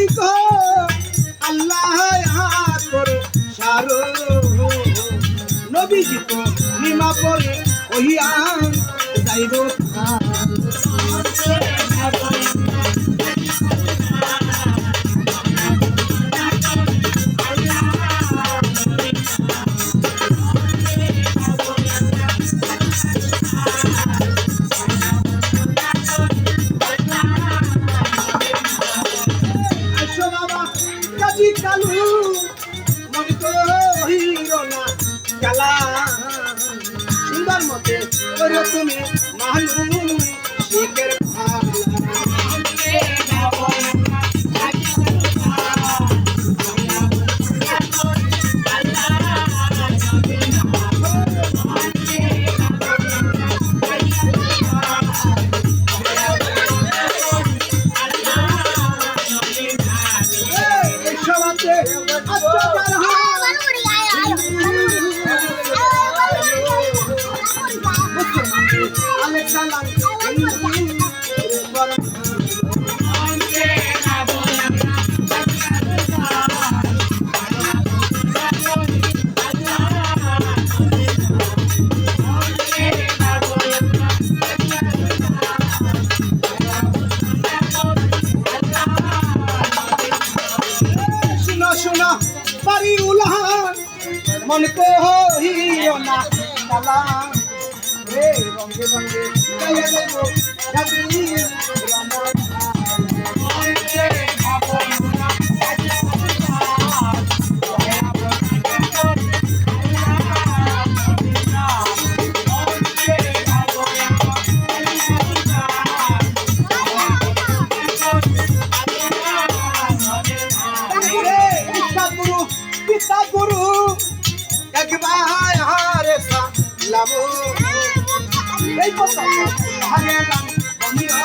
কো আল্লাহ করো সারো নবীজি তো নিমা পরে ওহিয়া যাইব কালু মন তো হইল না কালা সুন্দর মতে করো তুমি মানুষ শিখের পারি উলান মন কো হইও না কালা রে রঙে রঙে গায়া দেব গাবি রমন গুরু একবার হারে সালামো এই কথা হারে গান বনিয়া